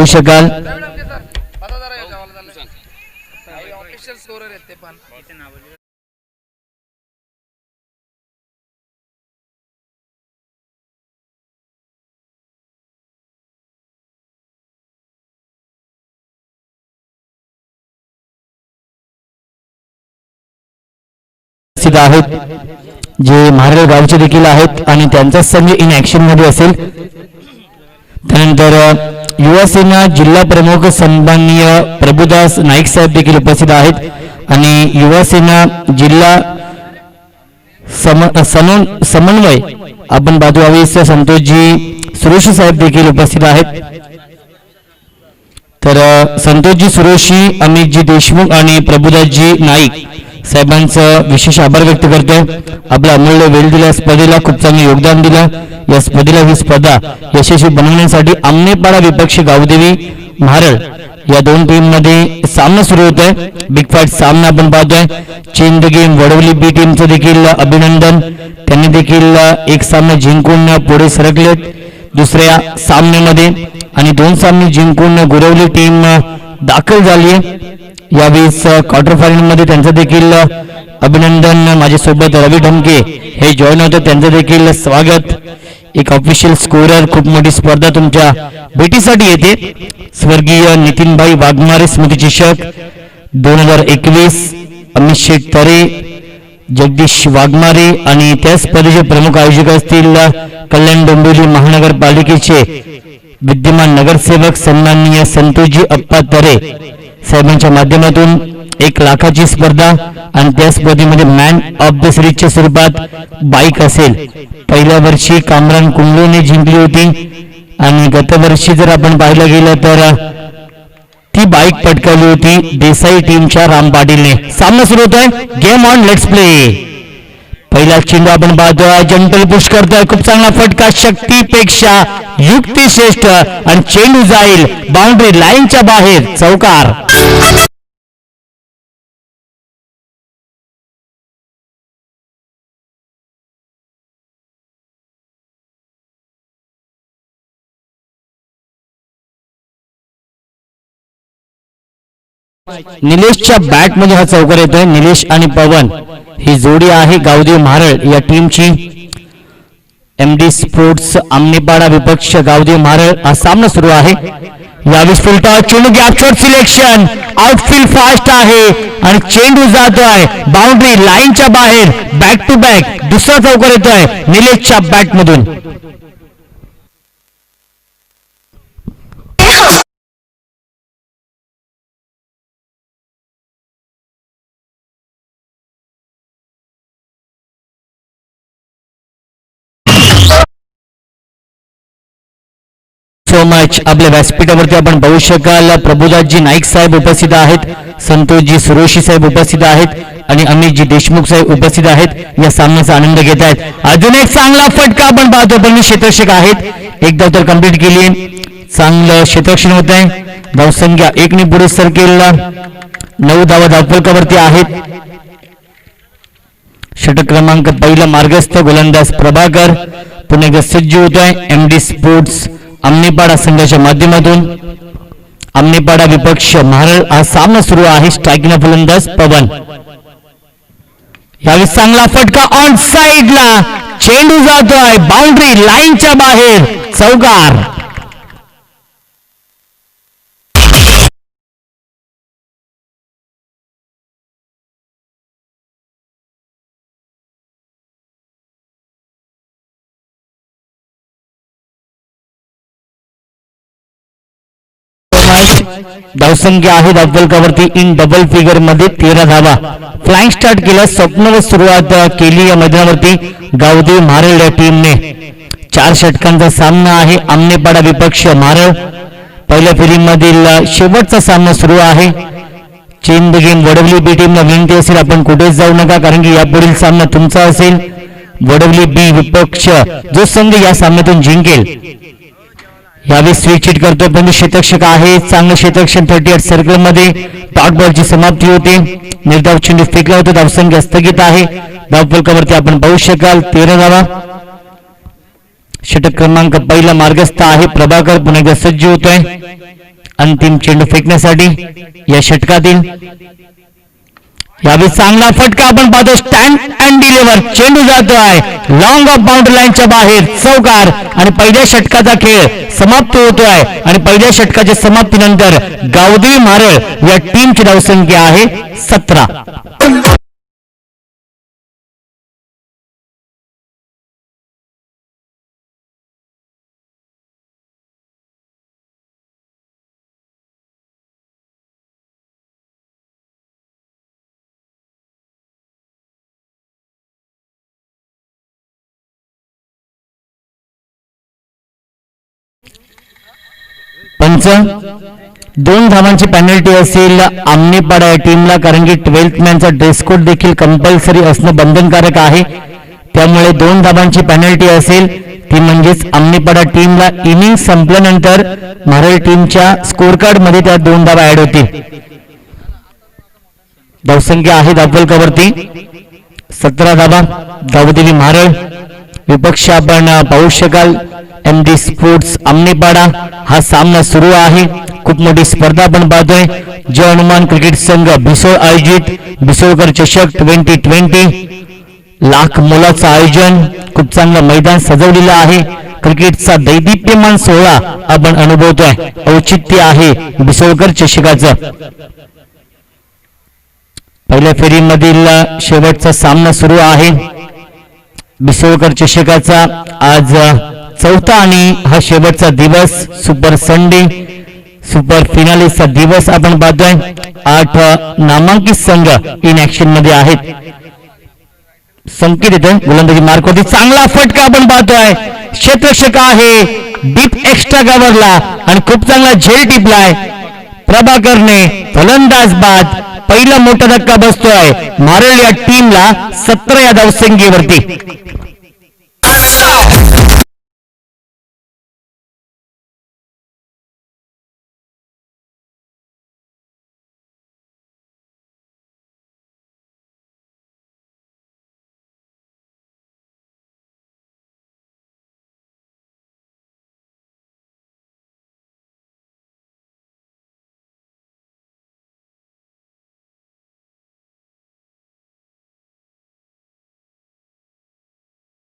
पाहू शकाल. आहेत जे महाराळ गावचे देखील आहेत आणि त्यांचा संघ इन ऍक्शन मध्ये असेल. त्यानंतर युवा सेना जिल्हा प्रमुख सन्माननीय प्रभुदास नाईक साहेब देखील उपस्थित आहेत आणि युवा सेना जिल्हा समन्वय आपण बाजू यावेळेस संतोषजी सुरोशी साहेब देखील उपस्थित आहेत. तर संतोषजी सुरोशी, अमितजी देशमुख आणि प्रभुदासजी नाईक साहेबांचं विशेष आभार व्यक्त करतो. आपला अमूल्य वेळ दिला, स्पर्धेला खूप चांगले योगदान दिलं. या स्पर्धेला ही स्पर्धा यशस्वी बनवण्यासाठी आमनेपाडा विपक्ष गावदेवी महाराळ या दोन टीम मध्ये सामना सुरू होत आहे. बिग फाईट सामना आपण पाहतोय. चेन द गेम वडवली बी टीमचं देखील अभिनंदन. त्यांनी देखील एक सामना जिंकून पुढे सरकलेत दुसऱ्या सामन्यामध्ये आणि 2 सामने जिंकून गुरवली टीम दाखल झाली आहे. यावेळेस क्वार्टर फायनल मध्ये त्यांचं देखील अभिनंदन. माझ्यासोबत रवी ढमके हे जॉईन होते, त्यांचं देखील स्वागत. एक ऑफिशियल स्कोरर, खूप मोठी स्पर्धा तुमच्या भेटीसाठी येते. स्वर्गीय नितीनभाई वाघमारे स्मृती चषक 2021, अमित शेठ तरे, जगदीश वाघमारे आणि त्या स्पर्धेचे प्रमुख आयोजक असतील कल्याण डोंबिवली महानगरपालिकेचे विद्यमान नगरसेवक सन्माननीय संतोषजी अप्पा तरे साहेबांच्या माध्यमातून 1 लाखाची स्पर्धा आणि त्या स्पर्धेमध्ये मॅन ऑफ द सिरीजच्या स्वरूपात बाईक असेल. पहिल्या वर्षी कामरान कुंबळेने जिंकली होती आणि गत वर्षी जर आपण पाहिलं गेलं तर ती बाईक पटकावली होती देसाई टीमच्या राम पाटीलने. सामना सुरू होतोय. Game on, let's play. पहिला चेंडू आपण पाहतोय, जंटल पुश करतोय, खूप चांगला फटका, शक्तीपेक्षा युक्ती श्रेष्ठ आणि चेंडू जाईल बाउंड्री लाईनच्या बाहेर, चौकार. निलेशच्या बॅट मध्ये हा चौकार येतोय. निलेश आणि पवन ही जोडी आहे गावदेव महाराळ या टीमची. एमडी स्पोर्ट्स आमनेपाडा विपक्ष गावदेव महाराळ हा सामना सुरू आहे. यावेळेस फुलटॉस, चेंडू gap shot selection, outfield fast आहे आणि चेंडू जातोय बाउंड्री लाईनच्या बाहेर. बॅक टू बॅक दुसरा चौकार येतोय निलेशच्या बॅट मधून. मच आपल्या व्यासपीठावरती आपण पाहू शकाल प्रभुदासजी नाईक साहेब उपस्थित आहेत, संतोषजी सुरोशी साहेब उपस्थित आहेत आणि अमितजी देशमुख साहेब उपस्थित आहेत. या सामन्याचा आनंद घेत आहेत. अजून एक चांगला फटका आपण पाहतो, पण क्षेत्ररक्षक आहेत. एक धाव तर कंप्लीट केली, चांगलं क्षेत्ररक्षण होत आहे. धावसंख्या 1 ने पुढे सरकेल. 9 धावा धावफलकावरती आहेत. षटक क्रमांक पहिला मार्गस्थ गोलंदाज प्रभाकर पुन्हा एकदा सज्ज होत आहे. एमडी स्पोर्ट्स आमनेपाडा संघाच्या माध्यमातून आमनेपाडा विपक्ष महाराळ हा सामना सुरू आहे. स्ट्रायकिंग फलंदाज पवन. यावेळी चांगला फटका ऑन साइडला, चेंडू जातोय बाउंड्री लाईनच्या बाहेर, चौकार. धावसंख्या आहे धावफलकावरती इन डबल फिगर मध्ये 13 धावा. फ्लाइंग स्टार्ट केला, स्वप्नवत सुरुवात केली या मैदानावरती गावदेव महाराळ या टीमने. 4 षटकांचा सामना आहे आमनेपाडा विपक्ष महाराळ. पहिल्या फेरीमधील शेवटचा सामना सुरू आहे. चेन द गेम वडवली बी टीमला विनंती असेल आपण कुठेच जाऊ नका, कारण की यापुढील सामना तुमचा असेल. वडवली बी विपक्ष जो संघ या सामन्यातून जिंकेल यावेळी स्विच हिट करतो, पण क्षेत्ररक्षक आहे. चांगलं क्षेत्ररक्षण 38 सर्कल मध्ये डॉट बॉलची समाप्ती होते. निर्धाव चेंडू फेकला होता. धावसंख्या स्थगित आहे. धावफलकावरती आपण पाहू शकाल 13 धावा. षटक क्रमांक पहिला मार्गस्थ आहे प्रभाकर पुन्हा एकदा सज्ज होतोय. अंतिम चेंडू फेकण्यासाठी या षटकातील यावेळी चांगला फटका आपण पाहतो. स्टँड अँड डिलिव्हर चेंडू जातोय लॉंग ऑफ बाउंड्री लाईनच्या बाहेर चौकार आणि पहिल्या षटकाचा खेळ समाप्त होतोय आणि पहिल्या षटकाच्या समाप्तीनंतर गावदेवी मारळ या टीमची धावसंख्या आहे 17. पंच 2 धावांची पेनल्टी असेल आमनेपाडा या टीमला, कारण की 12th मॅनचा ड्रेस कोड देखील कंपल्सरी असणं बंधनकारक आहे. त्यामुळे 2 धावांची पेनल्टी असेल ती म्हणजेच आमनेपाडा टीमला इनिंग संपल्यानंतर मारळ टीमच्या स्कोर कार्ड मध्ये त्या 2 धावा ऍड होतील. धावसंख्या आहे धावफलकावरती 17 धावा. गावदेवी मारळ विपक्ष आपण पाहू शकाल MD स्पोर्ट्स आमनेपाडा. हा सामना सुरू आहे. खूप मोठी स्पर्धा आपण पाहतोय. जय हनुमान क्रिकेट संघ भिसोळ आयोजित भिसोळकर चषक 2020 लाख मोलाचं आयोजन. खूप चांगलं मैदान सजवलेलं आहे. क्रिकेटचा दैदिप्यमान सोहळा आपण अनुभवतोय. औचित्य आहे भिसोळकर चषकाचं. पहिल्या फेरीमधील शेवटचा सामना सुरू आहे भिसोळकर चषकाचा. आज 4था आणि हा शेवटचा दिवस, सुपर संडे, सुपर फिनालेचा दिवस आपण पाहतोय. 8 नामांकित संघ इन ऍक्शन मध्ये आहेत. संकेत येतोय गोलंदाजी मार्कवरती चांगला फटका आपण पाहतोय. क्षेत्ररक्षक आहे डीप एक्स्ट्रा कव्हरला आणि खूप चांगला झेल टिपलाय प्रभाकरने. फलंदाज बाद पहिला मोठा धक्का बसतोय मारळ या टीमला 17 या धावसंख्येवरती.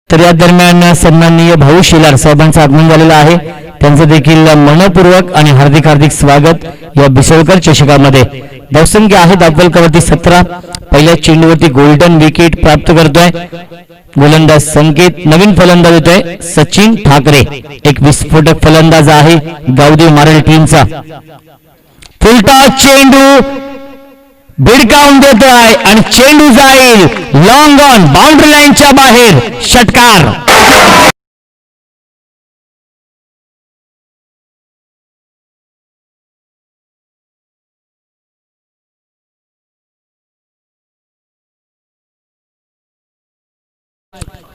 तर या दरम्यान सन्माननीय भाऊ शेलार साहेबांचं आगमन झालेलं आहे. त्यांचं देखील मनपूर्वक आणि हार्दिक हार्दिक स्वागत या भिसोळकर चषकामध्ये. धावसंख्या आहे धावफलकावरती 17. पहिल्या चेंडूवरती गोल्डन विकेट प्राप्त करतोय गोलंदाज संकेत. नवीन फलंदाज येतोय सचिन ठाकरे. एक विस्फोटक फलंदाज आहे गावदेवी मारळ टीमचा. फुलटॉस चेंडू भिडकावून देतोय आणि चेंडू जाईल लॉंग ऑन बाउंड्री लाईनच्या बाहेर. षटकार.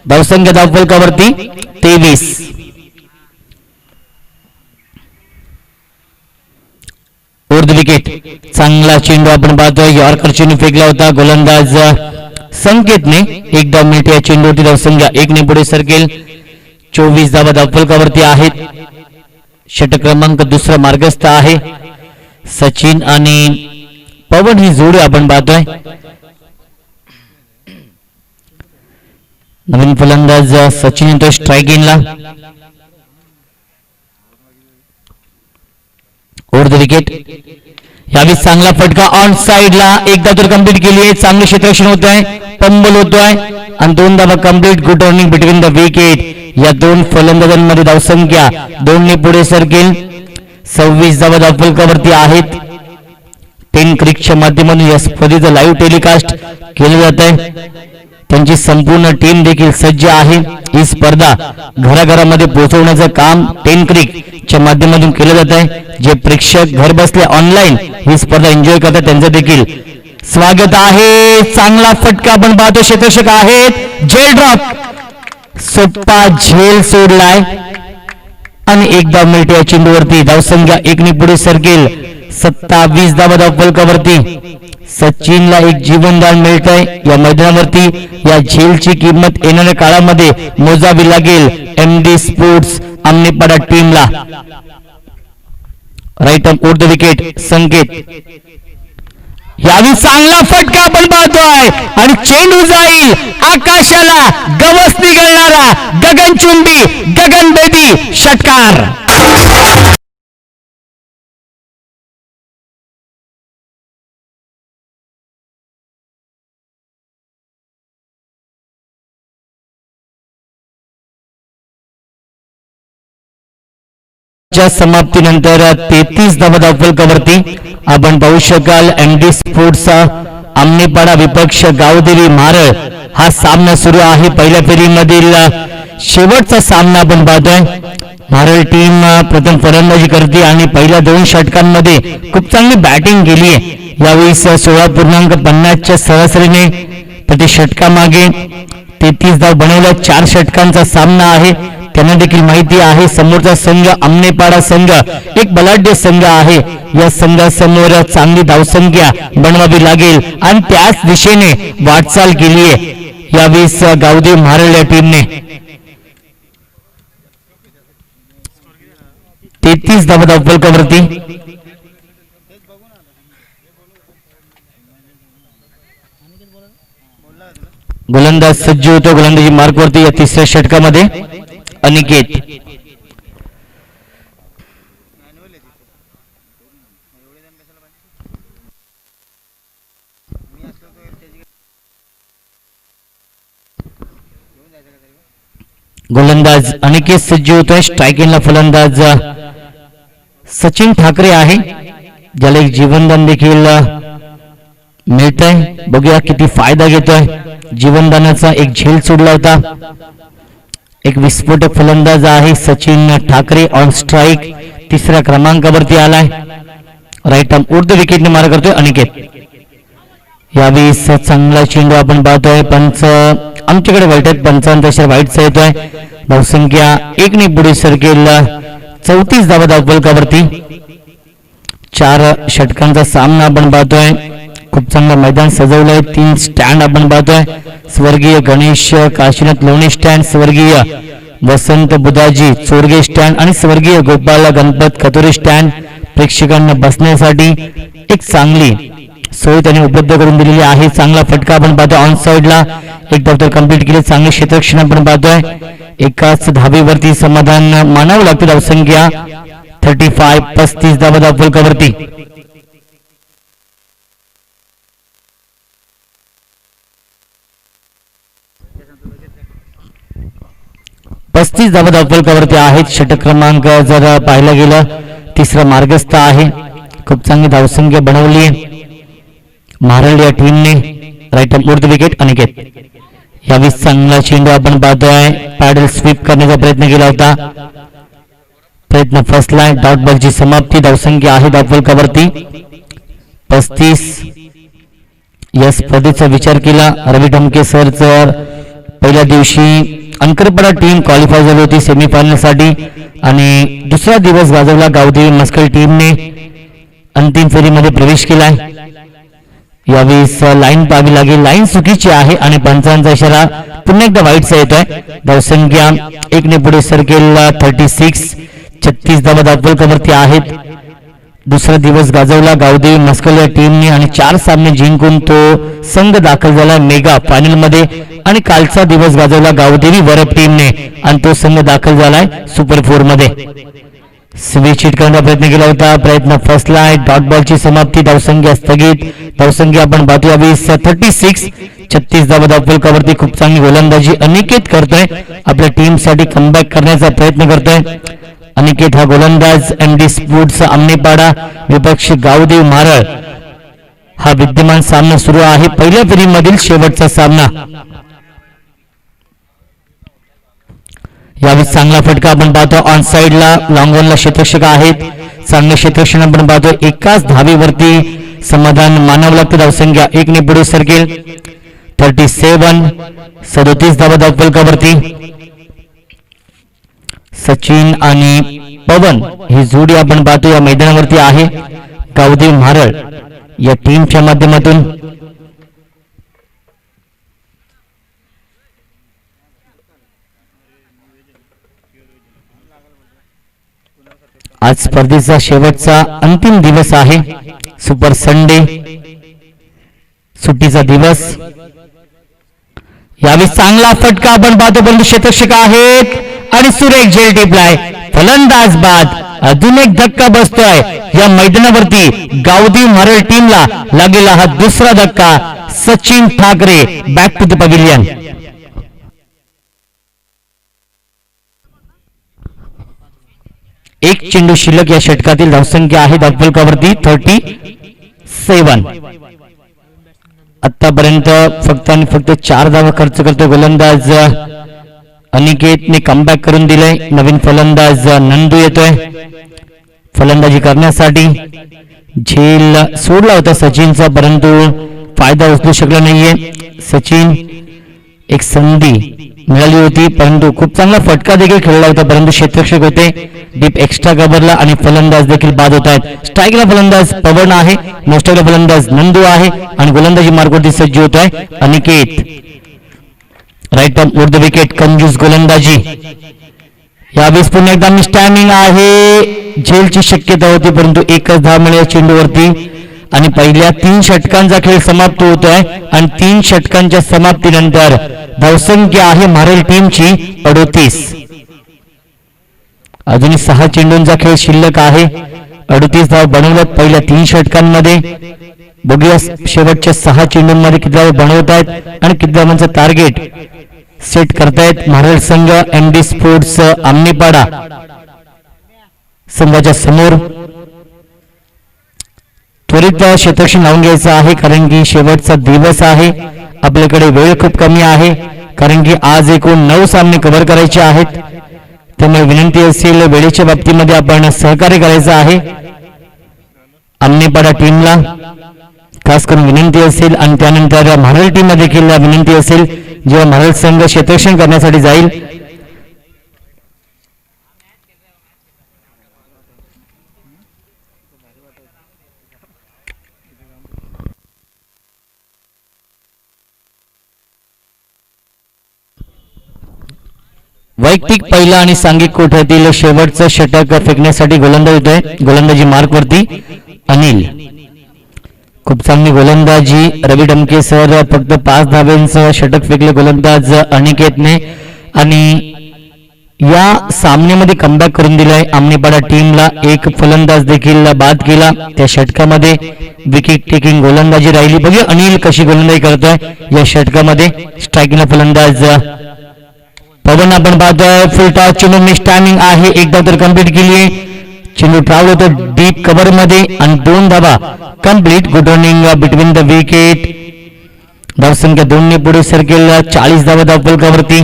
धावसंख्या धावफलकावरती 23. उर्ध विकेट. चांगला चेंडू आपण पाहतोय. यॉर्कर चेंडू फेकला होता गोलंदाज संकेतने. एक धाव मिळते या चेंडूवरती. धावसंख्या 1 ने पुढे सरकेल. 24 धावा धावफलकावरती आहेत. षटक क्रमांक 2 मार्गस्थ आहे. सचिन आणि पवन ही जोडी आपण पाहतोय. नवीन फलंदाज सचिन येतो स्ट्राईक-इनला. उर्ध विकेट. यावेळी चांगला फटका ऑन साइडला. एकदा तर कंप्लीट केली आहे. चांगले क्षेत्ररक्षण होत आहे. पंबल होतोय आणि 2 धावा complete. Good running between the wicket. या 2 फलंदाजांमध्ये धावसंख्या 2 ने पुढे सरकेल. 26 धावा धावफलकावरती आहेत. 10 क्रिकच्या माध्यमातून या स्पर्धेचं लाईव्ह टेलिकास्ट केलं जात आहे. त्यांची संपूर्ण टीम देखील सज्ज आहे. ही स्पर्धा घराघरामध्ये पोहोचवण्याचं काम 10 क्रिकच्या माध्यमातून केलं जात आहे. जे प्रेक्षक घर बसल्या ऑनलाईन ही स्पर्धा एन्जॉय करतात त्यांचं देखील स्वागत आहे. चांगला फटका आपण पाहतो. क्षेत्ररक्षक आहेत झेल ड्रॉप. सोप्पा झेल सोडलाय आणि एक धाव मिळते या चेंडूवरती. धावसंख्या 1 ने पुढे सरकेल. 27 धावा धावफलकावरती. सचिनला एक जीवनदान मिळतंय या मैदानावरती. या झेलची किंमत येणाऱ्या काळामध्ये मोजावी लागेल MD स्पोर्ट्स आमनेपाडा टीमला. Right arm over the wicket Sanket. यावेळी चांगला फटका आपण पाहतोय आणि चेंडू जाईल आकाशाला, गवस निघळणारा, गगनचुंबी, गगनभेदी षटकार. समाप्तीनंतर 33 धावा धावफलकावरती आपण पाहू शकाल एमडी स्पोर्ट्सचा आमनेपाडा विपक्ष गावदेवी मारळ हा सामना सुरू आहे. पहिल्या फेरीमधील शेवटचा सामना आपण पाहतोय. मारळ टीम प्रथम फलंदाजी करते आणि पहिल्या 2 षटकांमध्ये खूप चांगली बॅटिंग केली आहे. यावेळी 16.50च्या सरासरीने प्रति षटकामागे 33 धाव बनवल्या. 4 षटकांचा सामना आहे. त्यांना देखील माहिती आहे समोरचा संघ आमनेपाडा संघ एक बलाढ्य संघ आहे. या संघासमोर चांगली धावसंख्या बनवावी लागेल आणि त्याच दिशेने वाटचाल केली आहे यावेळी गावदेव मारळ या टीमने. 33 धावा धावफलकावरती गोलंदाज सज्ज होतो गोलंदाजी मार्कवरती या 3ऱ्या षटकामध्ये. अनिकेत गोलंदाज अनिकेत सज्ज होतोय. स्ट्रायकिंगला फलंदाज सचिन ठाकरे आहे ज्याला एक जीवनदान देखील मिळतंय. बघूया किती फायदा घेतोय. जीवनदानाचा एक झेल सोडला होता. एक विस्फोटक फलंदाज आहे सचिन ठाकरे ऑन स्ट्राइक 3ऱ्या क्रमांकावरती आलाय. राईट आर्म ओव्हर द विकेटने मारा करतोय अनिकेत. यावेळी चांगला चेंडू आपण पाहतोय. पंच आमच्याकडे वाईट आहेत. पंचांचा वाईटचा येतोय. धावसंख्या 1 ने पुढे सरकेल 34 धावा धावफलकावरती. 4 षटकांचा सामना आपण पाहतोय. खूप चांगलं मैदान सजवलंय. 3 स्टँड आपण पाहतोय. स्वर्गीय गणेश काशीनाथ लोणे स्टँड, स्वर्गीय वसंत बुधाजी चोरगे स्टँड आणि स्वर्गीय गोपाल गणपत कतोरे स्टँड प्रेक्षकांना बसण्यासाठी एक चांगली सोय त्यांनी उपलब्ध करून दिलेली आहे. चांगला फटका आपण पाहतोय. ऑन साइडला एक दफ्तर कंप्लीट केले. चांगले क्षेत्ररक्षण आपण पाहतोय. एकाच धाबेवरती समाधान मानावं लागतं. धावसंख्या 35 धावा धावफलकावरती. 35 धावा धावफलकावरती आहेत. षटक क्रमांक जर पाहायला गेलं 3रा मार्गस्थ आहे. खूप चांगली धावसंख्या बनवली मारळ या टीमने. Right arm over the wicket Aniket. यावेळी चांगला चेंडू आपण पाहतोय. पॅडल स्वीप करण्याचा प्रयत्न केला होता. प्रयत्न फसलाय. डॉट बॉलची समाप्ती. धावसंख्या आहे धावफलकावरती 35. या स्पर्धेचा विचार केला रवी ढमके सर जर पहिल्या दिवशी अंकरपडा टीम क्वालिफाय झाली होती सेमीफायनल साठी आणि दुसरा दिवस गाजवला गावदेवी मस्कल टीमने अंतिम फेरीमध्ये प्रवेश केलाय. यावेळी लाईन पाहावी लागेल. लाईन चुकीची आहे आणि पंचांचा इशारा पुन्हा एकदा वाईटचा येतोय. धावसंख्या 1 ने पुढे सरकेल 36 धावा धावफलकावरती आहेत. दुसरा दिवस गाजवला गावदेवी मस्कल या टीमने आणि 4 सामने जिंकून तो संघ दाखल झाला मेगा फायनल मध्ये आणि कालचा दिवस गाजवला गावदेवी वरप टीमने आणि तो संघ दाखल झालाय सुपर 4 मध्ये. स्विच हिट करण्याचा प्रयत्न केला होता. प्रयत्न फसलाय. डॉट बॉलची समाप्ती. धावसंख्या स्थगित. धावसंख्या आपण पाहतो यावेळी 36 धावा धावफलकावरती. खूप चांगली गोलंदाजी अनिकेत करतोय. आपल्या टीमसाठी कमबॅक करण्याचा प्रयत्न करतोय अनिकेत हा गोलंदाज. एमडी स्पोर्ट्स आमनेपाडा विपक्ष गावदेव मारळ हा विद्यमान सामना सुरू आहे. पहिल्या फेरीमधील शेवटचा सामना. यावेळी चांगला फटका आपण पाहतो. ऑन साइडला लॉंग ऑनला क्षेत्ररक्षक आहेत. चांगले क्षेत्ररक्षण आपण पाहतो. एकाच धावेवरती समाधान मानावं लागतं. धावसंख्या 1 ने पुढे सरकेल 37 धावा धावफलकावरती. सचिन आणि पवन ही जोडी आपण पाहतो या मैदानावरती आहे गावदेव मारळ या टीमच्या माध्यमातून. आज स्पर्धेचा शेवटचा अंतिम दिवस आहे. सुपर संडे सुट्टीचा दिवस. यावेळी चांगला फटका आपण पाहतो परंतु शतक्षक आहेत आणि सुरेख झेल टिपलाय. फलंदाज बाद. अजून एक धक्का बसतोय या मैदानावरती. गावदी मारळ टीमला लागलेला हा दुसरा धक्का. Sachin Thackeray back to the pavilion. एक चेंडू शिल्लक. या षटकातील धावसंख्या आहे धावफलकावरती 37. आतापर्यंत फक्त आणि फक्त 4 धावा खर्च करतो गोलंदाज अनिकेतने कमबॅक करून दिलंय. नवीन फलंदाज नंदू येतोय फलंदाजी करण्यासाठी. झेल सोडला होता सचिनचा परंतु फायदा उचलू शकला नाहीये. सचिन एक संधी मिळाली होती परंतु खूप चांगला फटका देखील खेळला होता परंतु क्षेत्ररक्षक होते डीप एक्स्ट्रा कव्हरला आणि फलंदाज देखील बाद होत आहेत. स्ट्राईकला फलंदाज पवन आहे. मोस्टरला फलंदाज नंदू आहे आणि गोलंदाजी मार्गवरती सज्ज होत आहे Aniket. Right arm over the wicket. कंजूस गोलंदाजी. यावेळेस पुन्हा एकदा मिसटायमिंग आहे. झेलची शक्यता होती परंतु एकच धाव मिळाली चेंडूवरती आणि पहिल्या 3 षटकांचा खेळ समाप्त होतोय आणि 3 षटकांच्या समाप्तीनंतर धावसंख्या आहे मारेल टीमची 38. अजूनही 6 चेंडूंचा खेळ शिल्लक आहे. 38 धाव बनवल्यात पहिल्या 3 षटकांमध्ये. बघूया शेवटच्या 6 चेंडूंमध्ये किती धाव बनवत आहेत आणि किती धावांचं टार्गेट सेट करतायत मारेल संघ. एमडी स्पोर्ट्स आमनीपाडा संघाच्या समोर. त्वरित क्षेत्ररक्षण लावून घ्यायचं आहे कारण की शेवटचा दिवस आहे. आपल्याकडे वेळ खूप कमी आहे कारण की आज एकूण 9 सामने कव्हर करायचे आहेत. त्यामुळे विनंती असेल वेळेच्या बाबतीमध्ये आपण सहकार्य करायचं आहे आमनेपाडा टीमला. खास करून विनंती असेल आणि त्यानंतर महाराळ टीमला देखील विनंती असेल जेव्हा महाराळ संघ क्षेत्ररक्षण करण्यासाठी जाईल. वैयक्तिक पहिला आणि सांघिक कोठ्यातील शेवटचं षटक फेकण्यासाठी गोलंदाज होतोय. गोलंदाजी मार्कवरती अनिल. खूप चांगली गोलंदाजी. रवी डमके सर फक्त 5 धाब्यांचं षटक फेकले गोलंदाज अनिकेतने आणि या सामन्यामध्ये कमबॅक करून दिलाय आमनेपाडा टीमला. एक फलंदाज देखील बाद केला त्या षटकामध्ये. विकेट टेकिंग गोलंदाजी राहिली. बघूया अनिल कशी गोलंदाजी करतोय या षटकामध्ये. स्ट्रायकिंगला फलंदाज पवन आपण पाहतोय. फुल टॉस चेंडू मिस टायमिंग आहे. एक धाव तर कंप्लीट केली. चेंडू ट्रॅव्हल होतो डीप कव्हर मध्ये आणि 2 धावा complete. Good running between the wicket. धावसंख्या 2 ने पुढे सरकेल. 40 धावा धावफलकावरती.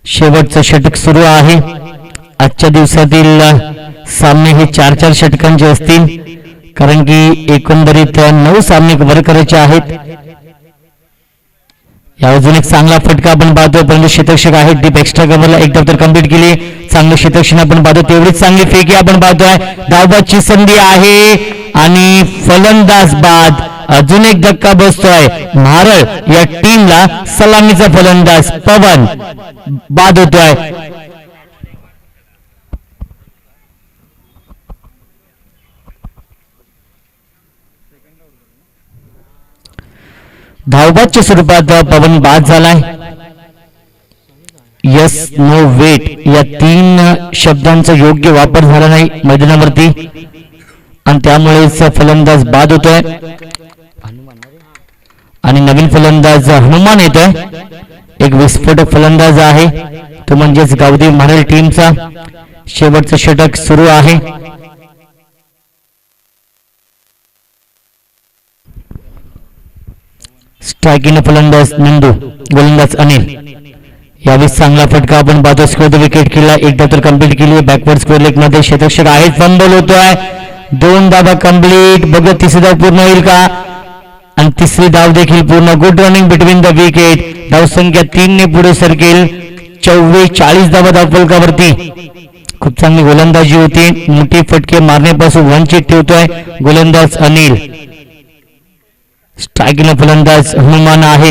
शेवटचं षटक सुरू आहे. आजच्या दिवसातील सामने हे 4-4 षटकांचे असतील कारण की एकंदरीत 9 सामने कव्हर करायचे आहेत. या अजून एक चांगला फटका आपण पाहतोय परंतु क्षेत्ररक्षक आहेत डीप एक्स्ट्रा कव्हरला. एक धाव तर कंप्लीट केली. चांगलं क्षेत्ररक्षण आपण पाहतो. तेवढीच चांगली फेकी आपण पाहतोय. धावबादची संधी आहे आणि फलंदाज बाद. अजून एक धक्का बसतोय महाराळ या टीमला. सलामीचा फलंदाज पवन बाद होतोय. धावबादच्या स्वरूपात पवन बाद झालाय. यस नो वेट या 3 शब्दांचा योग्य वापर झाला नाही मैदानावरती आणि त्यामुळेच फलंदाज बाद होतोय आणि नवीन फलंदाज हनुमान येतोय. एक विस्फोटक फलंदाज आहे तो म्हणजेच गावदी महाराळ टीमचा. शेवटचं षटक सुरू आहे. स्ट्रायकिंग फलंदाज नंदू. गोलंदाज अनिल. यावेळी चांगला फटका आपण पाहतो. स्क्वेअर विकेट केला. एक धाव तर कंप्लीट केली. बॅकवर्ड स्क्वेअर लेग मध्ये क्षेत्ररक्षक आहेत. फंबल होतोय. 2 धावा कंप्लीट. बघत तिसरी धाव पूर्ण होईल का आणि तिसरी धाव देखील पूर्ण. Good running between the wicket. धावसंख्या 3 ने पुढे सरकेल. 44 धावा धावफलकावरती. खूप चांगली गोलंदाजी होती. मोठी फटके मारण्यापासून वंचित ठेवतोय गोलंदाज अनिल. स्ट्रायकिंग फलंदाज हनुमान आहे.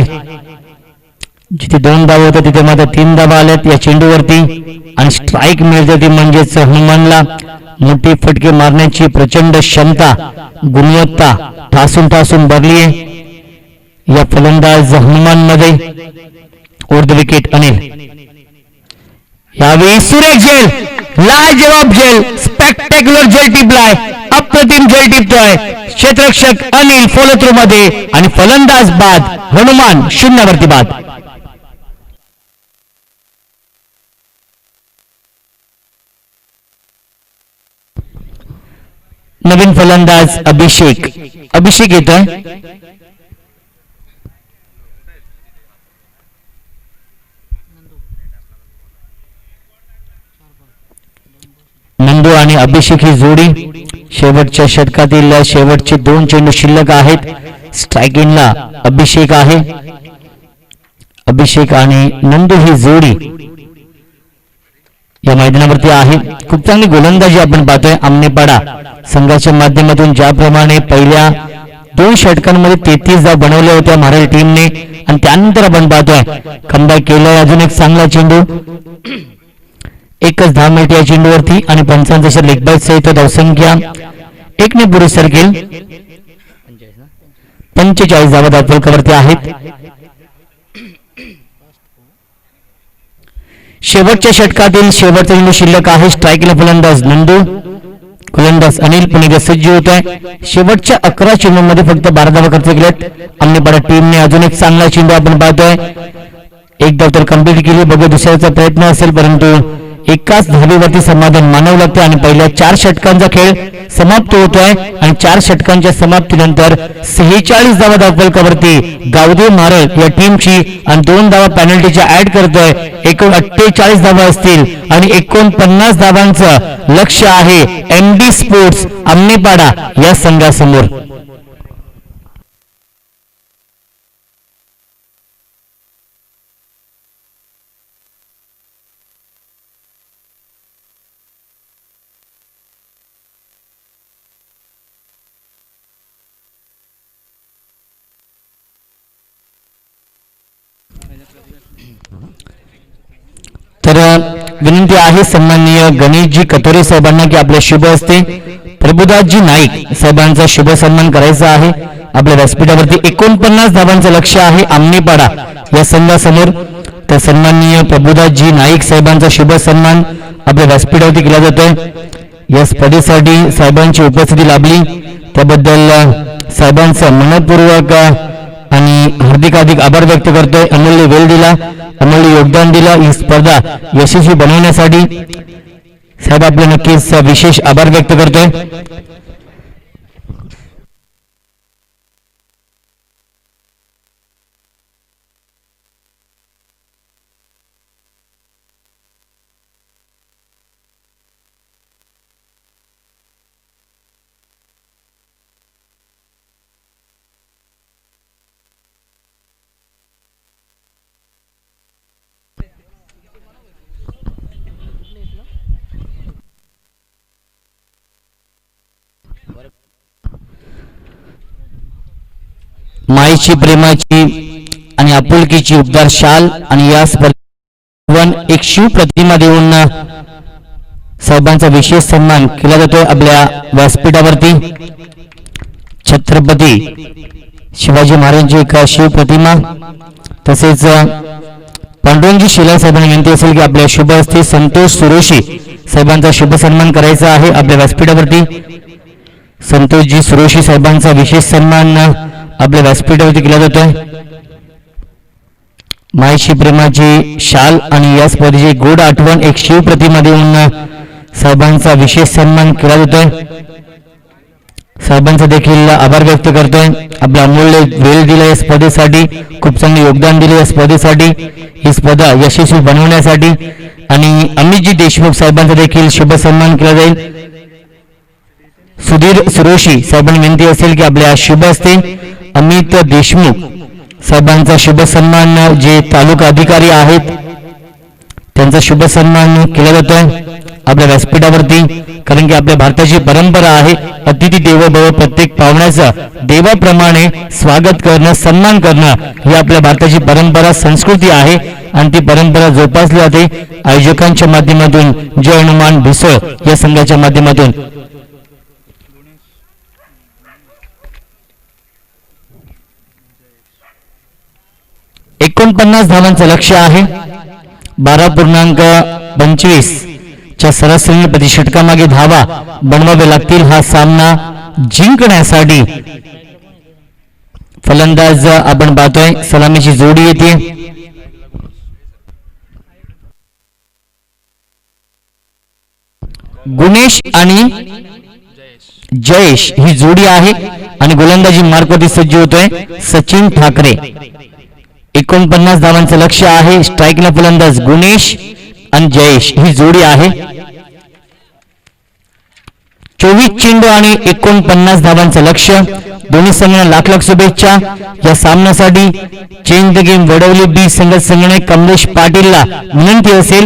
जिथे 2 धावा होत्या तिथे मात्र 3 धावा आल्यात या चेंडूवरती आणि स्ट्राईक मिळते ती म्हणजेच हनुमानला मोठी फटके मारण्याची प्रचंड क्षमता गुणवत्ता ठासून ठासून भरली आहे या फलंदाज हनुमान मध्ये. Over the wicket Anil. यावेळी सुरेख झेल, लाजवाब झेल, स्पेक्टॅक्युलर झेल टिपलाय, अप्रतिम झेल टिपतोय क्षेत्ररक्षक अनिल फॉलो थ्रू मध्ये आणि फलंदाज बाद, हनुमान शून्यावरती बाद. नवीन फलंदाज अभिषेक. अभिषेक येतोय. नंदू आणि अभिषेक ही जोडी शेवटच्या षटकातील शेवटचे 2 चेंडू शिल्लक आहेत. स्ट्रायकिंगला अभिषेक आहे. अभिषेक आणि नंदू ही जोडी या मैदानावरती आहे. खूप चांगली गोलंदाजी आपण पाहतोय आमनेपाडा संघाच्या माध्यमातून. ज्याप्रमाणे पहिल्या 2 षटकांमध्ये 33 धावा बनवल्या होत्या महाराष्ट्र टीमने आणि त्यानंतर आपण पाहतोय कमबॅक केलाय. अजून एक चांगला चेंडू, एकच धाव मिळते या चेंडूवरती आणि 55 लेग बाईट सहित धावसंख्या 1 ने पुढे सरकेल. 45 धावा धावफलकावरती आहेत. शेवटच्या षटकातील शेवटचा चेंडू शिल्लक आहे. स्ट्राईकला फलंदाज नंदू, गोलंदाज अनिल पुणे सज्ज होत आहे. शेवटच्या 11 चेंडूंमध्ये फक्त 12 धावा खर्च केल्यात आमनेपाडा टीमने. अजून एक चांगला चेंडू आपण पाहतोय. एक धाव तर कंप्लीट केली, बघू दुसऱ्याचा प्रयत्न असेल परंतु एकाच धावेवरती समाधान मानावं लागतं आणि पहिल्या 4 षटकांचा खेळ समाप्त होतोय आणि 4 षटकांच्या समाप्तीनंतर 46 धावा धावफलकावरती गावदेव मारळ या टीमची आणि 2 धावा पॅनल्टीच्या ऍड करतोय. एकूण 48 धावा असतील आणि 49 धावांचं लक्ष आहे MD स्पोर्ट्स आमनेपाडा या संघासमोर. तर विनंती आहे सन्माननीय गणेशजी कतोरे साहेबांना की आपल्या शुभ हस्ते प्रभुदासजी नाईक साहेबांचा शुभ सन्मान करायचा आहे. आपल्या व्यासपीठावरती 49 धावांचं लक्ष आहे आमनेपाडा या संघासमोर. तर सन्माननीय प्रभुदासजी नाईक साहेबांचा शुभ सन्मान आपल्या व्यासपीठावरती केला जातोय. या स्पर्धेसाठी साहेबांची उपस्थिती लाभली त्याबद्दल साहेबांचं मनपूर्वक आणि हार्दिक आभार व्यक्त करतोय. अमूल्य वेळ दिला, अमूल्य योगदान दिलं ही स्पर्धा यशस्वी बनवण्यासाठी. साहेब आपले नक्कीच विशेष आभार व्यक्त करतोय. माईची प्रेमाची आणि आपुलकीची उबदार शाल आणि या स्पर्धेत एक शिव प्रतिमा देऊन साहेबांचा विशेष सन्मान केला जातोय आपल्या व्यासपीठावरती. छत्रपती शिवाजी महाराजांची एक शिव प्रतिमा तसेच पांडुरंगजी शिला साहेबांना विनंती असेल की आपल्या शुभ हस्ते संतोष सुरोशी साहेबांचा शुभ सन्मान करायचा आहे आपल्या व्यासपीठावरती. संतोषजी सुरोशी साहेबांचा विशेष सन्मान आपल्या व्यासपीठावरती केला जातोय. मायशी प्रेमाची शाल आणि या स्पर्धेची गोड आठवण एक शिव प्रतिमा देऊन साहेबांचा विशेष सन्मान केला जातोय. साहेबांचा देखील आभार व्यक्त करतोय. आपला अमूल्य वेळ दिला या स्पर्धेसाठी, खूप चांगले योगदान दिले या स्पर्धेसाठी, ही स्पर्धा यशस्वी बनवण्यासाठी. आणि अमितजी देशमुख साहेबांचा देखील शुभ सन्मान केला जाईल. सुधीर सुरोशी साहेबांनी विनंती असेल की आपल्या शुभ हस्ते अमित देशमुख साहेबांचा शुभ सन्मान जे तालुका अधिकारी आहेत त्यांचा शुभ सन्मान केला जातोय. आपल्या व्यासपीठावरती, कारण की आपल्या भारताची परंपरा आहे अतिथी देवो भव, प्रत्येक पाहुण्याचं देवाप्रमाणे स्वागत करणं, सन्मान करणं ही आपल्या भारताची परंपरा संस्कृती आहे आणि ती परंपरा जोपासली जाते आयोजकांच्या माध्यमातून, जय हनुमान भिसळ या संघाच्या माध्यमातून. $49 धावांचं लक्ष्य आहे. 12.25 च्या सरासरीने प्रति षटकामागे धावा बनवावे लागतील हा सामना जिंकण्यासाठी. फलंदाज आपण पाहतोय सलामीची जोडी येते. गुणेश आणि जयेश ही जोडी आहे आणि गोलंदाजी मार्कवरती सज्ज होतोय सचिन ठाकरे. 49 धावांचं लक्ष्य आहे. स्ट्राईकला फलंदाज गुणेश आणि जयेश ही जोडी आहे. 24 चेंडू आणि 49 धावांचं लक्ष्य. दोन्ही संघांना लाख लाख शुभेच्छा या सामन्यासाठी. चेंज द गेम वडवली बी संघटक कमलेश पाटीलला विनंती असेल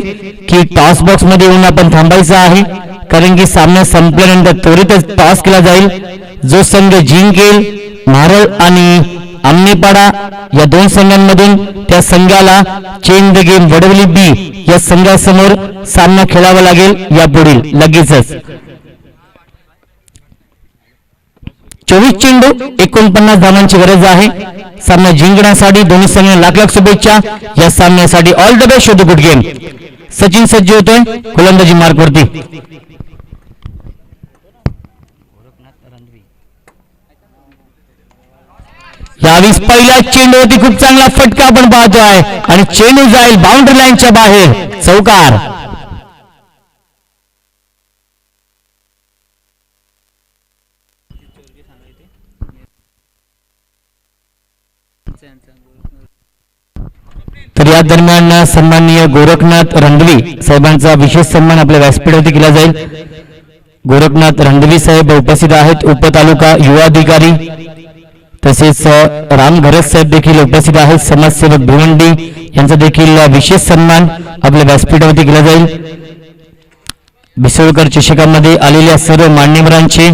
की टॉस बॉक्स मध्ये येऊन आपण थांबायचं आहे, कारण की सामना संपल्यानंतर त्वरितच टॉस केला जाईल. जो संघ जिंकेल, मारळ आणि आमनेपाडा या दोन संघांमधून, त्या संघाला चेंज द गेम वडवली बी या संघासमोर सामना खेळावा लागेल यापुढील लगेचच. 24 चेंडू 49 धावांची गरज आहे सामना जिंकण्यासाठी. दोन्ही संघांना लाख लाख शुभेच्छा या सामन्यासाठी. All the best, show the good game. Sachin सज्ज होतोय गोलंदाजी मार्कवरती. यावेळी पहिल्या चेंडूवरती खूप चांगला फटका आपण पाहतोय आणि चेंडू जाईल बाउंड्री लाईनच्या बाहेर, चौकार. तर या दरम्यान सन्माननीय गोरखनाथ रणवी साहेबांचा विशेष सन्मान आपल्या व्यासपीठावरती केला जाईल. गोरखनाथ रणवी साहेब उपस्थित आहेत. उपतालुका युवा अधिकारी तसेच राम घरत साहेब देखील उपस्थित आहेत. समाजसेवक भिवंडी यांचा देखील विशेष सन्मान आपल्या व्यासपीठावरती केला जाईल. बिसोळकर चषकामध्ये आलेल्या सर्व मान्यवरांचे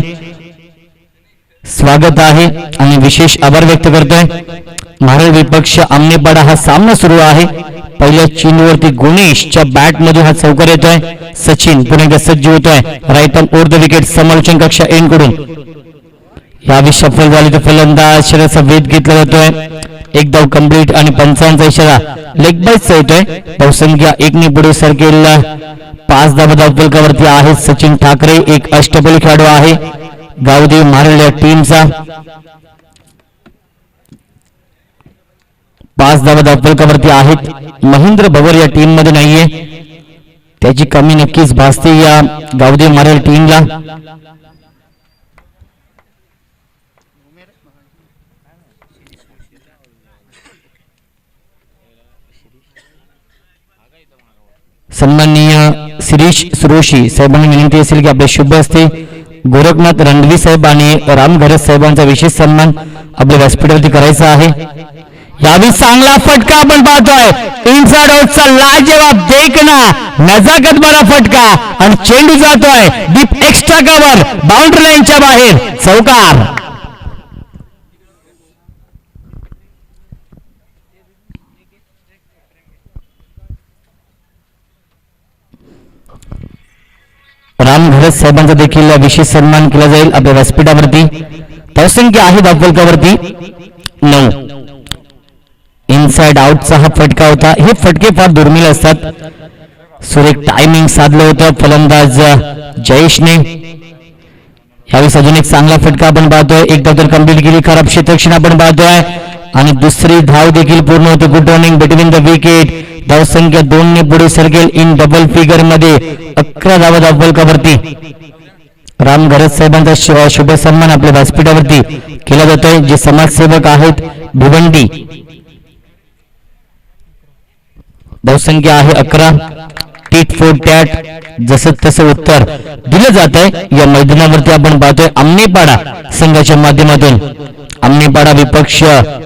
स्वागत आहे आणि विशेष आभार व्यक्त करतोय. मारळ विपक्ष आमनेपाडा हा सामना सुरू आहे. पहिल्या चेंडूवरती गुणेशच्या बॅट मधून हा चौकार येतोय. सचिन पुन्हा एकदा सज्ज होतोय. Right arm over the wicket समालोचन कक्षा एन कडून. यावेळी सफल झाले तर फलंदाज शरदचा वेध घेतला जातोय. एक धाव कंप्लीट आणि पंचांचा इशारा लेग बाईचा येतोय. धावसंख्या 1 ने पुढे सरकेल. 5 धावा धावफलकावरती आहेत. सचिन ठाकरे एक अष्टपैलू खेळाडू आहे गावदेव मारळ या टीमचा. 5 धावा धावफलकावरती आहेत. महेंद्र भवर या टीम मध्ये नाहीये, त्याची कमी नक्कीच भासते या गावदेव मारळ टीमला. सन्माननीय शिरीष सुरोशी साहेबांनी विनंती असेल की आपल्या शुभ हस्ते गोरखनाथ रणवी साहेब आणि राम घरत साहेबांचा विशेष सन्मान आपल्या व्यासपीठावरती करायचा आहे. यावेळी चांगला फटका आपण पाहतोय. इनसाइड आउटचा लाजवाब देखना नजाकत भरा फटका आणि चेंडू जातोय डीप एक्स्ट्रा कव्हर बाउंड्री लाईनच्या बाहेर, चौकार. राम घरत साहेबांचा देखील विशेष सन्मान केला जाईल आपल्या व्यासपीठावरती. धावसंख्या आहे धावफलकावरती 9. इनसाइड आउटचा हा फटका होता. हे फटके फार दुर्मिळ असतात. सुरेख टायमिंग साधलं होतं फलंदाज जयेशने. यावेळी अजून एक चांगला फटका आपण पाहतोय. एक धाव तर कंप्लीट केली. खराब क्षेत्ररक्षण आपण पाहतोय आणि दुसरी धाव देखील पूर्ण होते. Good running between the wicket. धावसंख्या 2 ने पुढे सरकेल. इन डबल फिगर मध्ये 11 धावा धावफलकावरती. राम घरत साहेबांचा शुभ सन्मान आपल्या व्यासपीठावरती केला जातोय, जे समाजसेवक आहेत भिवंडी. धावसंख्या आहे 11. टीट फॉर टॅट जसं तसं उत्तर दिलं जात आहे या मैदानावरती. आपण पाहतोय आमनेपाडा संघाच्या माध्यमातून. आमनेपाडा विपक्ष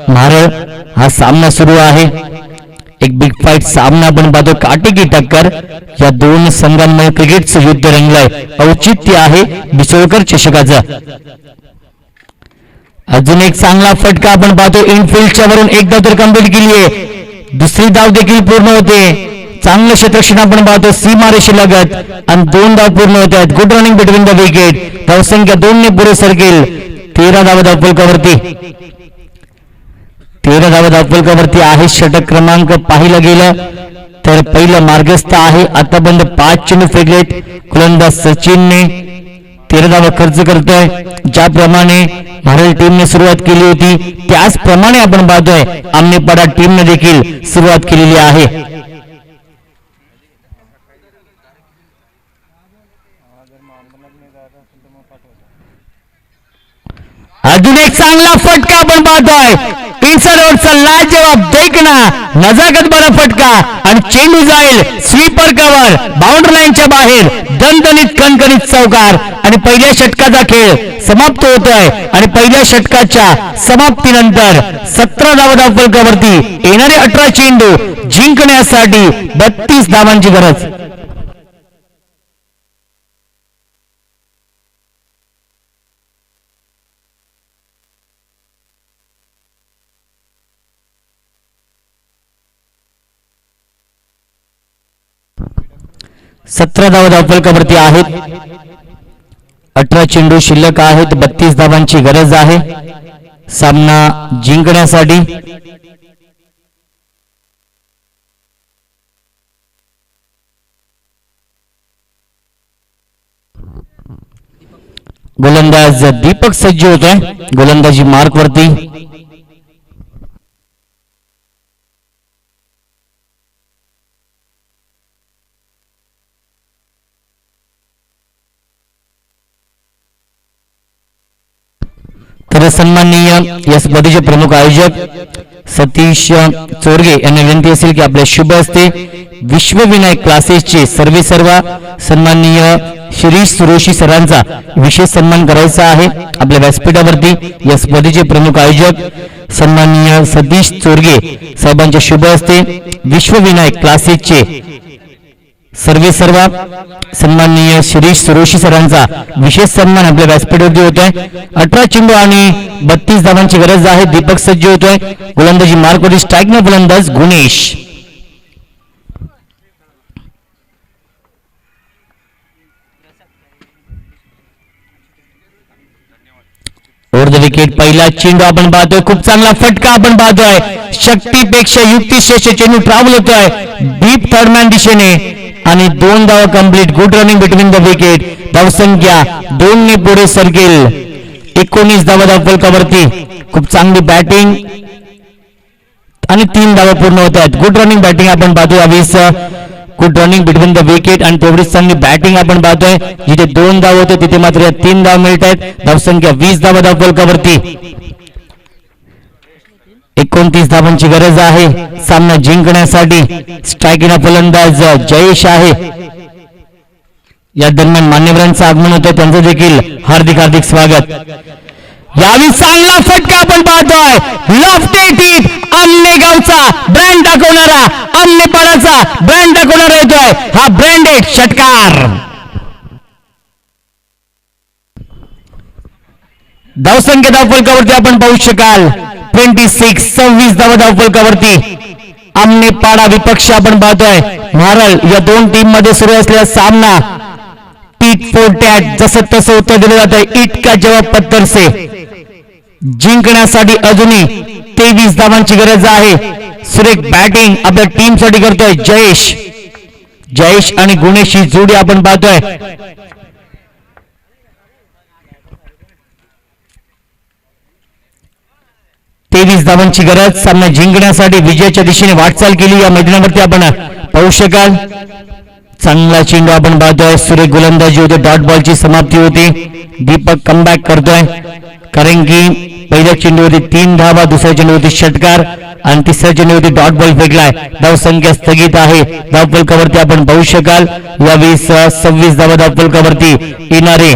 मारळ हा सामना सुरू आहे. एक बिग फाईट सामना आपण पाहतो, काटेकी टक्कर या दोन संघांमध्ये क्रिकेटचं युद्ध रंगलंय. औचित्य आहे बिसोळकर चषकाचं. अजून एक चांगला फटका आपण पाहतो, इनफिल्डच्या वरून एकदा तर कंप्लीट केली आहे, दुसरी धाव देखील पूर्ण होते. चांगलं क्षेत्ररक्षण आपण पाहतो सीमारेषेलगत आणि 2 धाव पूर्ण होत आहेत. Good running between the wicket. धावसंख्या 2 ने पुढे सरकेल. 13 धावा धावफलकावरती, 13 धावा धावफलकावरती आहे. षटक क्रमांक पाहिलं गेलं तर पहिलं मार्गस्थ आहे. आतापर्यंत 5 चेंडू फेकलेत. गोलंदाज सचिनने 13 धावा खर्च करतोय. ज्याप्रमाणे भारत टीमने सुरुवात केली होती त्याचप्रमाणे आपण पाहतोय आमनेपाडा टीमने देखील सुरुवात केलेली आहे. अजून एक चांगला फटका आपण पाहतोय, इन्सर रोडचा लाजवाब देखना नजाकत बरा फटका आणि चेंडू जाईल स्वीपर कव्हर बाउंड्री लाईनच्या बाहेर. दणदणीत कणकणीत चौकार आणि पहिल्या षटकाचा खेळ समाप्त होतोय आणि पहिल्या षटकाच्या समाप्तीनंतर 17 धावा धावफलकावरती येणारे 18 चेंडू जिंकण्यासाठी 32 धावांची गरज. सतरा धावा धावफलकावरती आहेत. 18 चेंडू शिल्लक आहेत. 32 धावांची गरज आहे सामना जिंकण्यासाठी. गोलंदाज दीपक सज्ज होतोय गोलंदाजी मार्क वरती. तर सन्माननीय या स्पर्धेचे प्रमुख आयोजक सतीश चोरगे यांना विनंती असेल की आपल्या शुभ हस्ते विश्वविनायक क्लासेसचे सर्वेसर्वा सन्माननीय शिरीष सुरोशी सरांचा विशेष सन्मान करायचा आहे आपल्या व्यासपीठावरती. या स्पर्धेचे प्रमुख आयोजक सन्माननीय सतीश चोरगे साहेबांच्या शुभ हस्ते विश्वविनायक क्लासेसचे सर्वेसर्वा सन्माननीय शिरीष सुरोशी सरांचा विशेष सन्मान आपल्या व्यासपीठावरती होतोय. 18 चेंडू आणि 32 धावांची गरज आहे. दीपक सज्ज होतोय गोलंदाजी मार्कवरती. स्ट्राईक न गोलंदाज गुणेश. ओव्हर द विकेट पहिला चेंडू आपण पाहतोय, खूप चांगला फटका आपण पाहतोय. शक्तीपेक्षा युक्तिश्रेष्ठ चेंडू ट्रॅव्हल होतोय डीप थर्डमॅन दिशेने आणि 2 धावा complete. Good running between the wicket. धावसंख्या 2 ने पुढे सरकेल. 19 धावा धावफलकावरती. खूप चांगली बॅटिंग आणि 3 धावा पूर्ण होत आहेत. गुड रनिंग बॅटिंग आपण पाहतोय यावेळेस. Good running between the wicket आणि तेवढीच चांगली बॅटिंग आपण पाहतोय. जिथे 2 धाव होते तिथे मात्र 3 धाव मिळत आहेत. धावसंख्या 20 धावा धावफलकावरती. 29 धावांची गरज आहे सामना जिंकण्यासाठी. स्ट्रायकिंग फलंदाज जयेश आहे. या दरम्यान मान्यवरांचं आगमन होतं, त्यांचं देखील हार्दिक हार्दिक स्वागत. यावेळी चांगला फटका आपण पाहतोय. लॉफ्टेड आमनेगावचा ब्रँड दाखवणारा, आमनेपाडाचा ब्रँड दाखवणारा येतोय हा ब्रँडेड षटकार. धावसंख्या धावफलकावरती आपण पाहू शकाल 26 धावा धावफलकावरती. आमनेपाडा विपक्ष आपण पाहतोय महाराळ. या दोन टीम मध्ये सुरू असलेला सामना टीट फॉर टॅट जसं तसं उत्तर दिलं जात आहे. इट का जवाब पत्थर से. जिंकण्यासाठी अजूनही 23 धावांची गरज आहे. सुरेख बॅटिंग आपल्या टीम साठी करतोय जयेश आणि गुणेश ही जोडी आपण पाहतोय. धावांची गरज. सामना जिंकण्यासाठी विजयाच्या दिशेने वाटचाल केली या मैदानावरती आपण पाहू शकाल. चांगला चेंडू आपण पाहतोय. सुरेख गोलंदाजी होते. डॉट बॉलची समाप्ती होती. दीपक कमबॅक करतोय कारण की पहिल्या चेंडूवरती 3 धावा, दुसऱ्या चेंडूवरती षटकार आणि तिसऱ्या चेंडूवरती डॉट बॉल फेकलाय. धावसंख्या स्थगित आहे. धावफलकावरती आपण पाहू शकाल यावेळी 26 धावा धावफलकावरती येणारे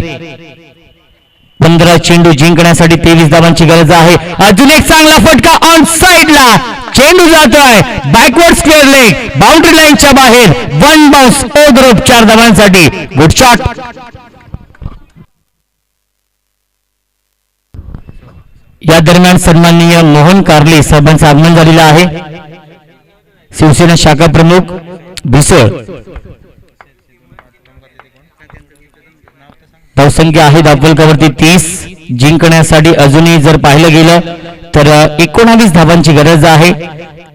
15 चेंडू जिंकण्यासाठी 23 धावांची गरज आहे. अजून एक चांगला फटका ऑन साइडला चेंडू जातोय बॅकवर्ड स्क्वेअर लेग बाउंड्री लाईनच्या बाहेर 1 बाउन्स ओ ग्रुप 4 धावांसाठी गुड शॉट. या दरम्यान सन्माननीय मोहन कारले साहेबांचं आगमन झालेलं आहे. शिवसेना शाखा प्रमुख भिसळ. धावसंख्या आहे धावफलकावरती 30. जिंकण्यासाठी अजूनही जर पाहिलं गेलं तर 19 धावांची गरज आहे.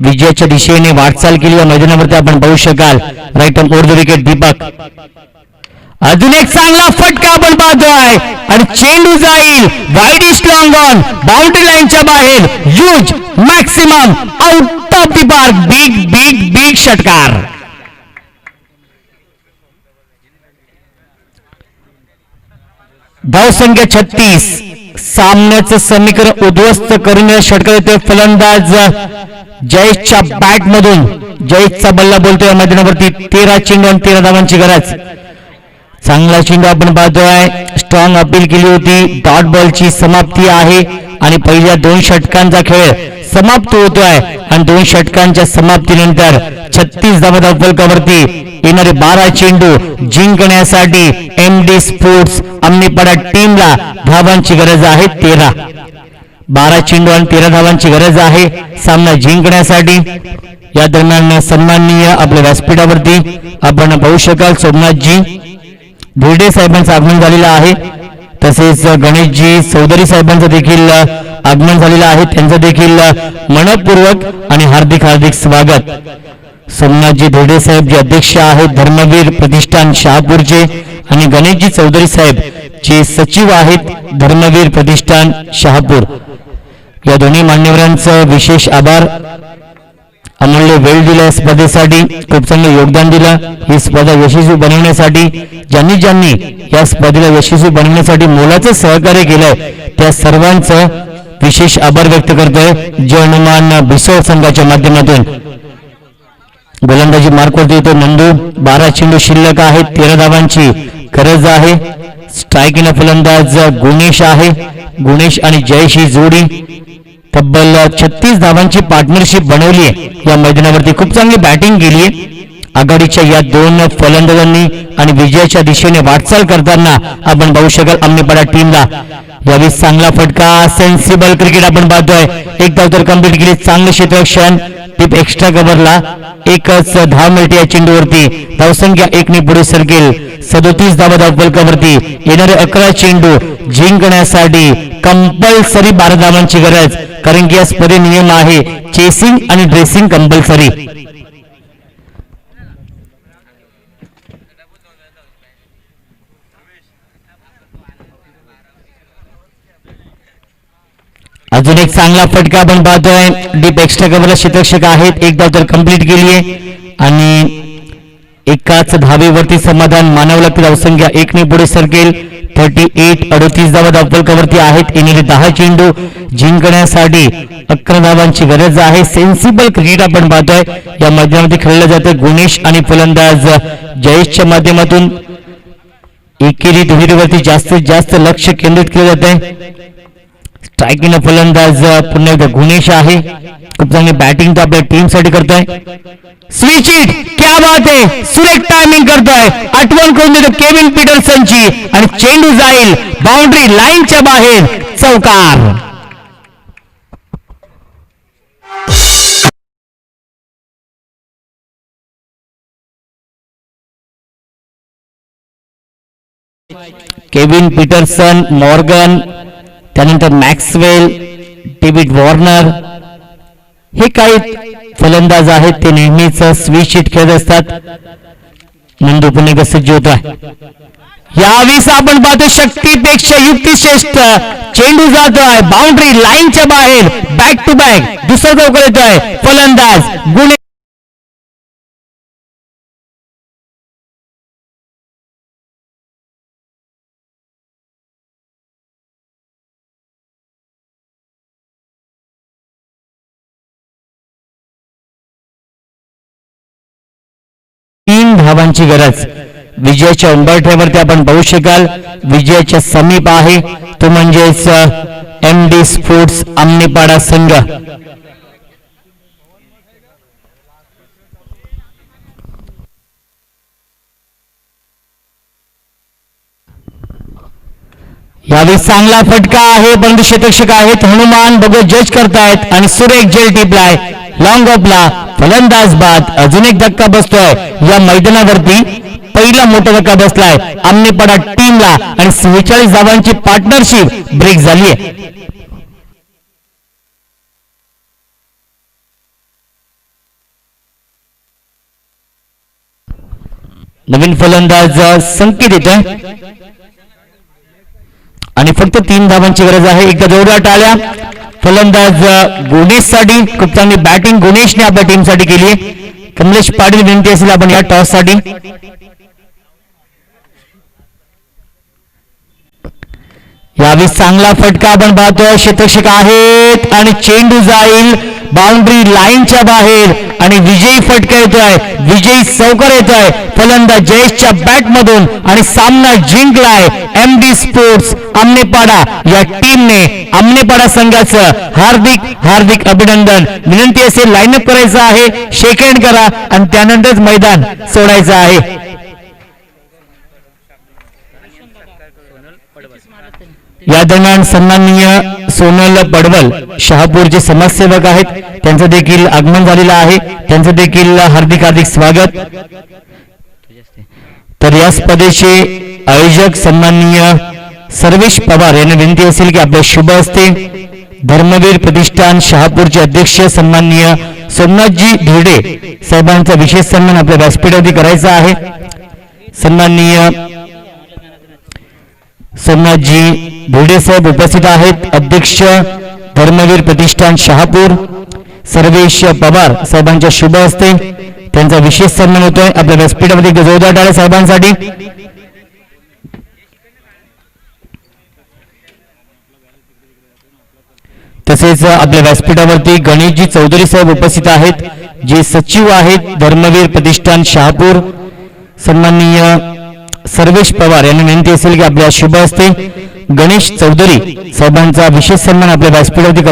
विजयाच्या दिशेने वाटचाल केली या मैदानावरती आपण पाहू शकाल. Right on over the wicket Deepak. अजून एक चांगला फटका आपण पाहतोय आणि चेंडू जाईल वाईड स्ट्रॉंग ऑन बाउंड्री लाईनच्या बाहेर. Huge maximum out of the park. Big big big षटकार. धावसंख्या 36. सामन्याचं समीकरण उद्ध्वस्त करून षटकार येतोय फलंदाज जयेशच्या बॅट मधून. जयेशचा बल्ला बोलतोय मैदानावरती 13 चेंडू आणि 13 धावांची गरज. चांगला चेंडू आपण पाहतोय. स्ट्रॉंग अपील केली होती. डॉट बॉलची समाप्ती आहे आणि पहिल्या 2 षटकांचा खेळ समाप्त होतोय आणि 2 षटकांच्या समाप्तीनंतर 36 धावा धावफलकावरती येणारे 12 चेंडू जिंकण्यासाठी MD स्पोर्ट्स अम्नीपाडा टीमला धावांची गरज आहे 13. 12 चेंडू आणि 13 धावांची गरज आहे सामना जिंकण्यासाठी. या दरम्यान सन्माननीय आपल्या व्यासपीठावरती आपण पाहू शकाल सोमनाथजी भिडे साहेबांचं आगमन झालेलं आहे. तसेच गणेशजी चौधरी साहेबांचं देखील आगमन झालेलं आहे. त्यांचं देखील मनपूर्वक आणि हार्दिक हार्दिक स्वागत. सोमनाथजी भिडे साहेब जे अध्यक्ष आहेत धर्मवीर प्रतिष्ठान शहापूरचे आणि गणेशजी चौधरी साहेब जे सचिव आहेत धर्मवीर प्रतिष्ठान शहापूर. या दोन्ही मान्यवरांचं विशेष आभार. अमूल्य वेळ दिला स्पर्धेसाठी खूप चांगलं योगदान दिलं. ही स्पर्धा यशस्वी बनवण्यासाठी ज्यांनी या स्पर्धेला यशस्वी बनवण्यासाठी मोलाचं सहकार्य केलंय त्या सर्वांचं विशेष आभार व्यक्त करतोय जय हनुमान भिसळ संघाच्या माध्यमातून. गोलंदाजी मार्कवरती येतो नंदू. 12 चेंडू शिल्लक आहेत 13 धावांची गरज आहे. स्ट्रायकिंग फलंदाज गुणेश आहे. गुणेश आणि जयेश ही जोडी तब्बल 36 धावांची पार्टनरशिप बनवली आहे. या मैदानावरती खूप चांगली बॅटिंग केली आहे आघाडीच्या या 2 फलंदाजांनी आणि विजयाच्या दिशेने वाटचाल करताना आपण पाहू शकाल अम्नीपाडा टीमला. यावेळी चांगला फटका सेन्सिबल क्रिकेट आपण पाहतोय. एक धाव तर कंप्लीट केली. चांगले क्षेत्ररक्षण टिप एक्स्ट्रा कव्हरला. एकच धाव मिळते या चेंडूवरती. धावसंख्या 1 ने पुढे सरकेल. 37 धावा धावफलकावरती येणारे 11 चेंडू जिंकण्यासाठी कंपल्सरी 12 धावांची गरज. कारण की या स्पर्धे नियम आहे चेसिंग आणि ड्रेसिंग कंपल्सरी. अजून एक चांगला फटका आपण पाहतोय. डीप एक्स्ट्रा कव्हरला क्षेत्ररक्षक आहेत. एक धाव तर कंप्लीट केली आहे आणि एकाच धावेवरती समाधान मानावं लागतं. धावसंख्या 1 ने पुढे सरकेल. 38 धावा धावफलकावरती आहेत. येणारे 10 चेंडू जिंकण्यासाठी 11 धावांची गरज आहे. सेन्सिबल क्रिकेट आपण पाहतोय या मैदानामध्ये खेळलं जातं. गुणेश आणि फलंदाज जयेशच्या माध्यमातून एकेरी दुहेरीवरती जास्तीत जास्त लक्ष केंद्रित केलं जात आहे. स्ट्रायकिंग फलंदाज पुन्हा एकदा गुणेश आहे. खूप चांगली बॅटिंग तो आपल्या टीम साठी करतोय. स्विच इट क्या बात आहे. सुरेख टायमिंग करतोय. आठवण करून देतो केविन पीटरसनची आणि चेंडू जाईल बाउंड्री लाईनच्या बाहेर. चौकार. केविन पीटरसन मॉर्गन त्यानंतर मॅक्सवेल डेव्हिड वॉर्नर हे काही फलंदाज आहेत. ते नेहमीच स्विच हिट खेळत असतात. नंदू पुणे सज्ज होता. यावेळी आपण पाहतो शक्तीपेक्षा युक्ती श्रेष्ठ. चेंडू जातोय बाउंड्री लाईनच्या बाहेर. बॅक टू बॅक दुसरा चौकार येतोय. फलंदाज गुणे धावांची गरज. विजयाच्या उंबरठ्यावरती आपण पाहू शकाल विजयाच्या समीप आहे तो म्हणजेच MD स्पोर्ट्स अम्नीपाडा संघ. यावेळी चांगला फटका आहे परंतु क्षेत्ररक्षक आहेत हनुमान बघू जज करतायत आणि सुरेख जेल टिपलाय लॉंग ऑफला फलंदाज बाद. अजून एक धक्का बसतोय या मैदानावरती. पहिला मोठा धक्का बसलाय आमनेपाडा टीमला आणि 46 धावांची पार्टनरशिप ब्रेक झाली आहे. नवीन फलंदाज संकेत येतोय आणि फक्त 3 धावांची गरज आहे. एकदा जोरदार टाळ्या फलंदाज गुणेश साठी. खूप चांगली बॅटिंग गुणेशने आपल्या टीम साठी केली आहे. कमलेश पाटील विनंती असेल आपण या टॉस साठी. यावेळी चांगला फटका आपण पाहतोय क्षेत्ररक्षक आहेत आणि चेंडू जाईल बाउंड्री लाईनच्या बाहेर आणि विजयी फटका येतोय. विजयी चौकार येतोय फलंदाज जयेशच्या बॅट मधून आणि सामना जिंकलाय MD स्पोर्ट्स आमनेपाडा या टीमने. आमनेपाडा संघाचं हार्दिक हार्दिक अभिनंदन. विनंती असेल लाईनअप करायचं आहे, शेक हँड करा आणि त्यानंतरच मैदान सोडायचं आहे. या दरम्यान सन्माननीय सोनल पडवल शहापूरचे समाजसेवक आहेत, त्यांचं देखील आगमन झालेलं आहे. त्यांचं देखील हार्दिक हार्दिक स्वागत. तर या स्पर्धेचे आयोजक सन्माननीय सर्वेश पवार यांना विनंती असेल की आपल्या शुभ हस्ते धर्मवीर प्रतिष्ठान शहापूरचे अध्यक्ष सन्माननीय सोमनाथजी धिरडे साहेबांचा विशेष सन्मान आपल्या व्यासपीठावरती करायचा आहे. सन्माननीय सोमनाथजी धिरडे साहेब उपस्थित आहेत. अध्यक्ष धर्मवीर प्रतिष्ठान शहापूर सर्वेश पवार साहेबांच्या शुभ हस्ते त्यांचा विशेष सन्मान होतोय. आपल्या व्यासपीठामध्ये जोरदार टाळ्या साहेबांसाठी. तसेच आपल्या व्यासपीठावरती गणेशजी चौधरी साहेब उपस्थित आहेत, जे सचिव आहेत धर्मवीर प्रतिष्ठान शहापूर. सन्माननीय सर्वेश पवार यांनी विनंती असेल की आपल्या शुभ हस्ते गणेश चौधरी साहेबांचा विशेष सन्मान आपल्या व्यासपीठावरती